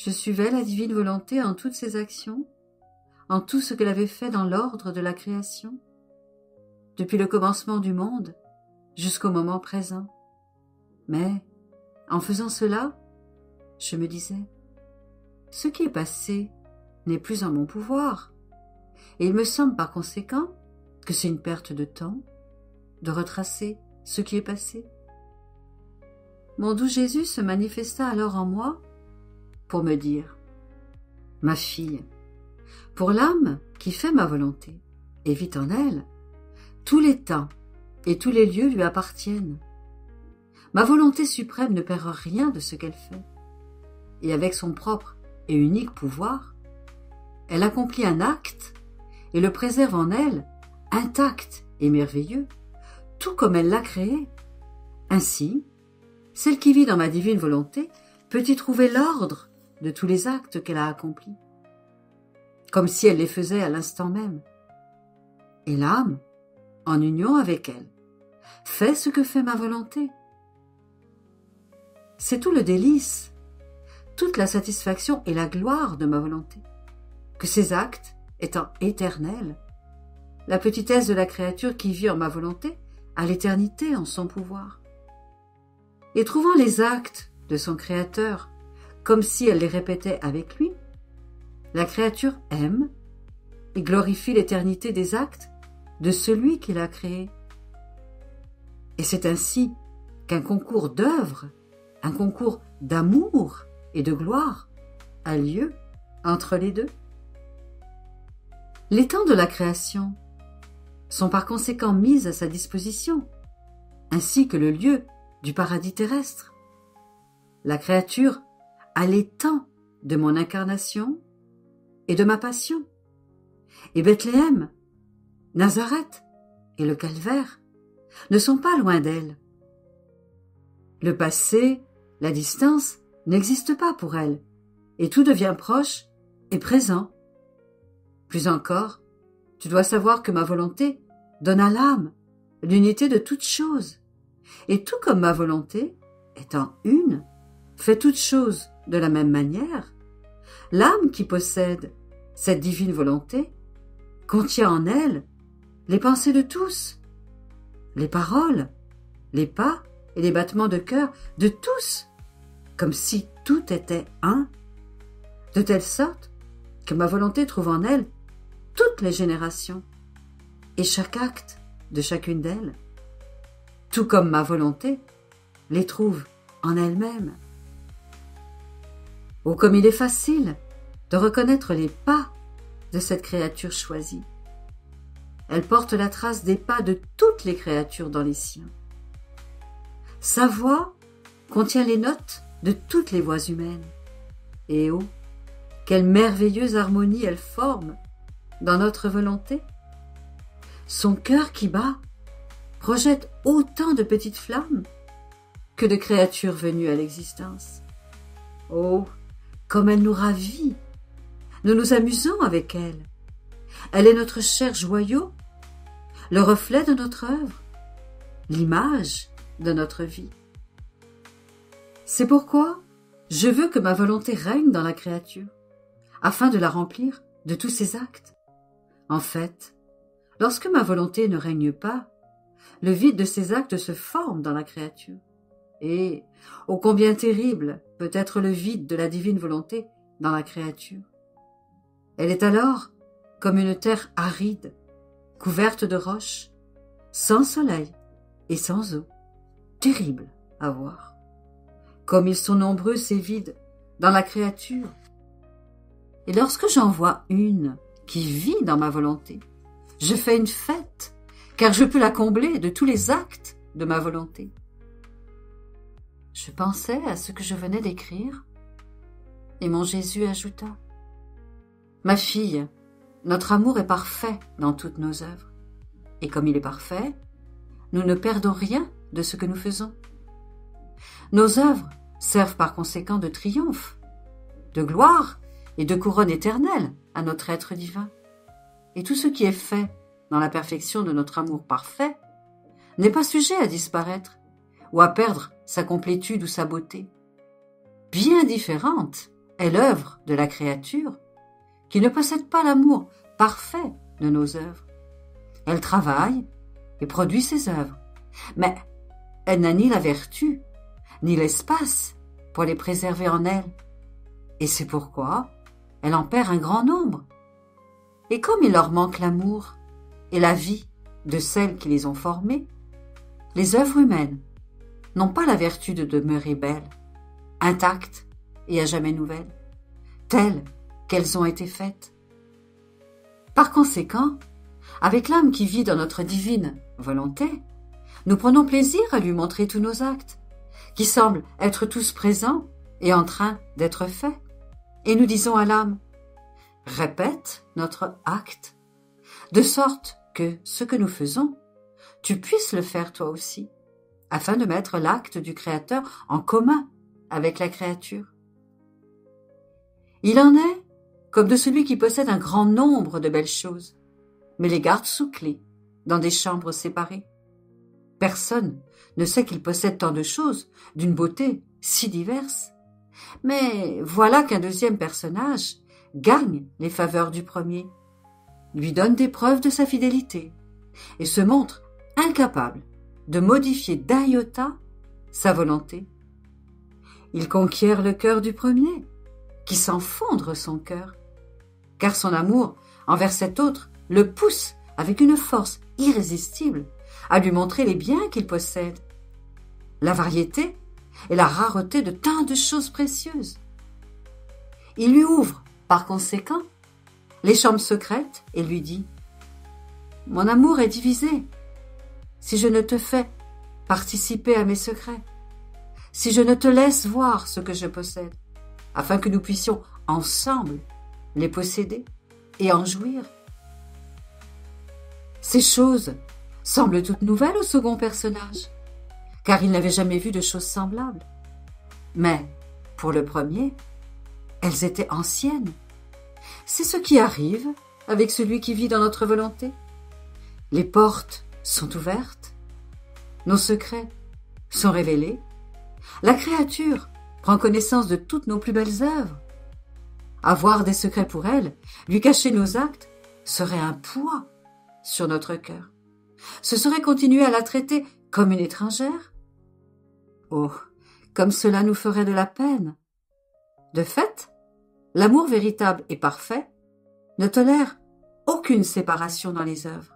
Je suivais la divine volonté en toutes ses actions, en tout ce qu'elle avait fait dans l'ordre de la création, depuis le commencement du monde jusqu'au moment présent. Mais, en faisant cela, je me disais, ce qui est passé n'est plus en mon pouvoir, et il me semble par conséquent que c'est une perte de temps de retracer ce qui est passé. Mon doux Jésus se manifesta alors en moi pour me dire, ma fille, pour l'âme qui fait ma volonté et vit en elle, tous les temps et tous les lieux lui appartiennent. Ma volonté suprême ne perd rien de ce qu'elle fait, et avec son propre et unique pouvoir, elle accomplit un acte et le préserve en elle, intact et merveilleux, tout comme elle l'a créé. Ainsi, celle qui vit dans ma divine volonté peut y trouver l'ordre de tous les actes qu'elle a accomplis, comme si elle les faisait à l'instant même. Et l'âme, en union avec elle, fait ce que fait ma volonté. C'est tout le délice, toute la satisfaction et la gloire de ma volonté, que ces actes, étant éternels, la petitesse de la créature qui vit en ma volonté a l'éternité en son pouvoir. Et trouvant les actes de son Créateur comme si elle les répétait avec lui, la créature aime et glorifie l'éternité des actes de celui qui l'a créé. Et c'est ainsi qu'un concours d'œuvres, un concours d'amour et de gloire a lieu entre les deux. Les temps de la création sont par conséquent mis à sa disposition, ainsi que le lieu du paradis terrestre. La créature a les temps de mon incarnation et de ma passion. Et Bethléem, Nazareth et le Calvaire ne sont pas loin d'elle. Le passé, la distance, n'existe pas pour elle, et tout devient proche et présent. Plus encore, tu dois savoir que ma volonté donne à l'âme l'unité de toutes choses, et tout comme ma volonté, étant une, fait toutes choses de la même manière, l'âme qui possède cette divine volonté contient en elle les pensées de tous, les paroles, les pas et les battements de cœur de tous, comme si tout était un, de telle sorte que ma volonté trouve en elle toutes les générations et chaque acte de chacune d'elles, tout comme ma volonté les trouve en elle-même. Oh, comme il est facile de reconnaître les pas de cette créature choisie. Elle porte la trace des pas de toutes les créatures dans les siens. Sa voix contient les notes de toutes les voix humaines. Et oh, quelle merveilleuse harmonie elle forme dans notre volonté. Son cœur qui bat projette autant de petites flammes que de créatures venues à l'existence. Oh, comme elle nous ravit! Nous nous amusons avec elle. Elle est notre cher joyau, le reflet de notre œuvre, l'image de notre vie. C'est pourquoi je veux que ma volonté règne dans la créature, afin de la remplir de tous ses actes. En fait, lorsque ma volonté ne règne pas, le vide de ses actes se forme dans la créature. Et, ô combien terrible peut être le vide de la divine volonté dans la créature. Elle est alors comme une terre aride, couverte de roches, sans soleil et sans eau, terrible à voir. Comme ils sont nombreux ces vides dans la créature. Et lorsque j'en vois une qui vit dans ma volonté, je fais une fête, car je peux la combler de tous les actes de ma volonté. Je pensais à ce que je venais d'écrire, et mon Jésus ajouta, « Ma fille, notre amour est parfait dans toutes nos œuvres, et comme il est parfait, nous ne perdons rien de ce que nous faisons. Nos œuvres servent par conséquent de triomphe, de gloire et de couronne éternelle à notre être divin. Et tout ce qui est fait dans la perfection de notre amour parfait n'est pas sujet à disparaître ou à perdre sa complétude ou sa beauté. Bien différente est l'œuvre de la créature qui ne possède pas l'amour parfait de nos œuvres. Elle travaille et produit ses œuvres, mais elle n'a ni la vertu, ni l'espace pour les préserver en elle. Et c'est pourquoi elle en perd un grand nombre. Et comme il leur manque l'amour et la vie de celles qui les ont formées, les œuvres humaines n'ont pas la vertu de demeurer belles, intactes et à jamais nouvelles, telles qu'elles ont été faites. Par conséquent, avec l'âme qui vit dans notre divine volonté, nous prenons plaisir à lui montrer tous nos actes, qui semblent être tous présents et en train d'être faits. Et nous disons à l'âme, répète notre acte, de sorte que ce que nous faisons, tu puisses le faire toi aussi, afin de mettre l'acte du Créateur en commun avec la créature. Il en est comme de celui qui possède un grand nombre de belles choses, mais les garde sous clé, dans des chambres séparées. Personne ne sait qu'il possède tant de choses, d'une beauté si diverse. Mais voilà qu'un deuxième personnage gagne les faveurs du premier, lui donne des preuves de sa fidélité, et se montre incapable de modifier d'un iota sa volonté. Il conquiert le cœur du premier, qui sent fondre son cœur, car son amour envers cet autre le pousse avec une force irrésistible à lui montrer les biens qu'il possède, la variété et la rareté de tant de choses précieuses. Il lui ouvre, par conséquent, les chambres secrètes et lui dit « Mon amour est divisé. Si je ne te fais participer à mes secrets, si je ne te laisse voir ce que je possède, afin que nous puissions ensemble les posséder et en jouir. » Ces choses semblent toutes nouvelles au second personnage, car il n'avait jamais vu de choses semblables. Mais, pour le premier, elles étaient anciennes. C'est ce qui arrive avec celui qui vit dans notre volonté. Les portes sont ouvertes, nos secrets sont révélés, la créature prend connaissance de toutes nos plus belles œuvres. Avoir des secrets pour elle, lui cacher nos actes, serait un poids sur notre cœur. Ce serait continuer à la traiter comme une étrangère. Oh, comme cela nous ferait de la peine. De fait, l'amour véritable et parfait ne tolère aucune séparation dans les œuvres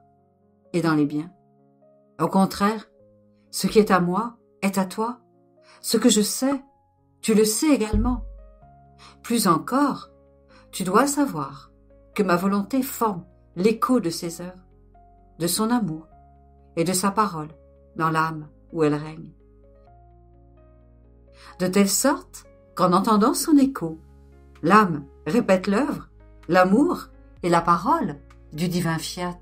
et dans les biens. Au contraire, ce qui est à moi est à toi. Ce que je sais, tu le sais également. Plus encore, tu dois savoir que ma volonté forme l'écho de ses œuvres, de son amour et de sa parole dans l'âme où elle règne. De telle sorte qu'en entendant son écho, l'âme répète l'œuvre, l'amour et la parole du divin fiat.